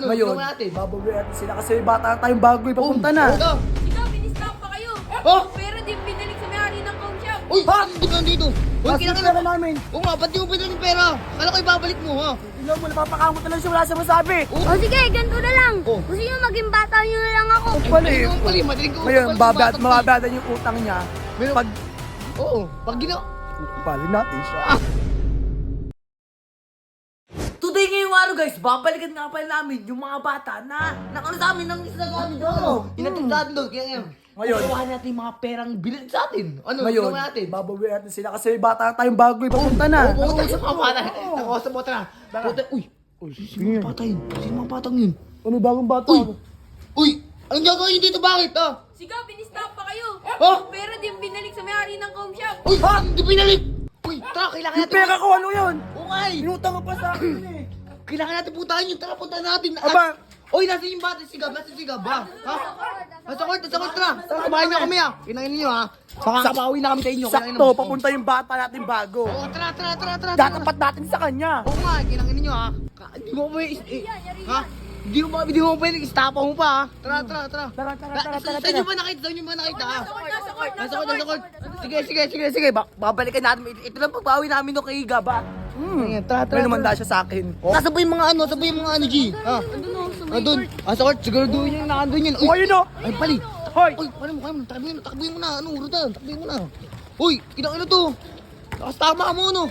Ngayon, ginawa natin. babawian natin sila kasi bata tayong bago papunta na. Ito. Ikaw, binistop pa kayo. Oh! Pero di binalik sa may-ari ng pawn shop. Uy, bakit hindi ka nandito? Uy, Kasi kinakailan pera namin. Oo nga, ba't di mo pinag yung pera? Kala ko ibabalik mo, ha? Tingnan mo, napapakamot na lang siya, wala siya masabi. O sige, ganito na lang. Oh. Gusto nyo maging bata nyo na lang ako. Pala eh. Ayun, pali, madaling ko. Ngayon, mababayadan yung utang niya. Meron- Pag Oo, pag ginawa. kupalin natin siya. Today ngayong araw guys, babalikan nga pala namin yung mga bata na nakano sa amin ng isla namin doon. Inatid sa atin doon, kaya Ngayon. kukuha natin yung mga perang bilhin sa atin. Ano, Ngayon, ginawa natin? babawian natin sila kasi bata tayong bago papunta na. Oo, sa mga bata. Nakausap mo, tara. Puta, uy. Sino mga bata yun? Sino mga batang yun? Ano bagong bata? Uy! Uy! Anong gagawin nyo dito? Bakit, ha? Sigaw, binistop pa kayo. Oh! Pero di binalik sa may-ari ng pawn shop. Uy! Hindi pinalik! Uy, tara, kailangan Yung natin. pera ko, ano yun? Oo nga eh. Inutang ka pa sa akin eh. Kailangan natin puntahan yun. Tara, puntahan natin. Aba! Uy, nasa yung bata? Sigab, nasa sigab ba? Ha? Nasa court, tara. Tara, kumain niyo kami, ha? Kinain niyo, ha? Makakabawi na kami sa inyo. kinain Sakto, namin. papunta yung bata natin bago. Oo, tara. Datapat natin sa kanya. Oo nga, kinain ninyo, ha? Hindi mo ba ha? Hindi mo ba istapa mo pa, ha? Tara. Saan nyo ba nakita, ha? Nasa court. Sige, babalikan natin. Ito lang pagbawi namin no kay Gaba. Ayan, tara. May namanda siya sa akin. Nasa ba yung mga ano, G? Ha? Andun. Sa court, siguro doon yung nakandun yun. O, ayun o. Ay, pali. Hoy! Uy, paano mo? Takbuhin mo na. Ano, Rudan? Takbuhin mo na. Uy, kinakailan to. Takas tama mo, ano?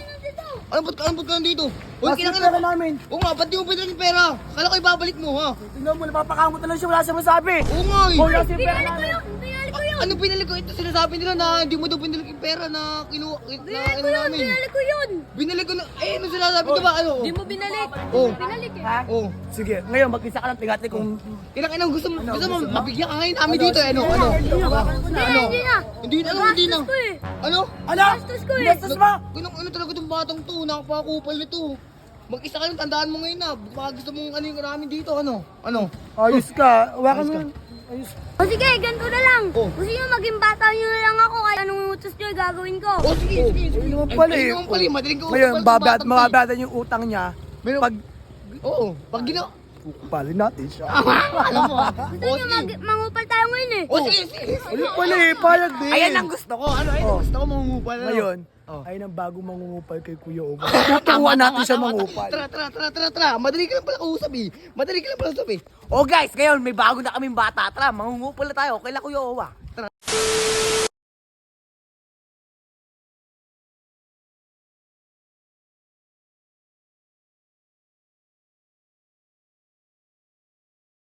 Ano ba't ka nandito? Uy, Kasi pera kinakailan. namin. Oo nga, ba't di mo pinag yung pera? Kala ko ibabalik mo, ha? Tingnan mo, napapakamot na lang siya, wala siya masabi. Oo nga, eh. O, kasi pera Pinalik ko namin. yun. Pinalik ko yun. Ano pinalik ko? Ito sinasabi nila na hindi mo daw pinalik yung pera na kinuha Pinalik ko yun. namin. Pinalik ko yun. Binalik ko na. Eh, ano sinasabi ko ba? Ano? Di mo binalik. Oh. Pinalik eh. Ha? Oh. Sige, ngayon mag-isa ka lang tingati kung... Kinakailan gusto mo mabigyan ka ngayon namin dito, eh, ano? Ano? Hindi na. Hindi na. Gastos ko eh. Ano? Ano? Gastos ko eh. Gastos mo? Ano talaga itong batang to? Nakapakupal nito. Mag-isa ka lang, tandaan mo ngayon na. Baka gusto mong ano yung namin dito, ano? Ano? Ayos ka. Hawakan Ayos mo ka. yan. Ayos. O sige, ganito na lang. Oh. Gusto nyo maging bata nyo na lang ako. Kahit anong utos nyo gagawin ko. Oh, sige. Ayun naman pala eh. Ayun naman pala eh. Madaling kausap Ngayon, pala itong batang to, eh. mababayadan yung utang niya. Meron- Pag Oo. Pag ginawa. kupalin natin siya. Alam mo. Gusto nyo mangupal tayo ngayon eh. Oh, sige. Ayun pala eh, payag din. Ayan ang gusto ko. Ano? Ayun, Oh. gusto ko mangungupal. ano? Ngayon, Oh. ayun ang bagong mangungupal kay Kuya Ogo. Tuturuan natin siya mangupal. Tara. Madali ka lang pala kausap eh. Madali ka lang pala kausap eh. Oh guys, ngayon may bago na kaming bata. Tara, mangungupal na tayo. Kaila Kuya Owa.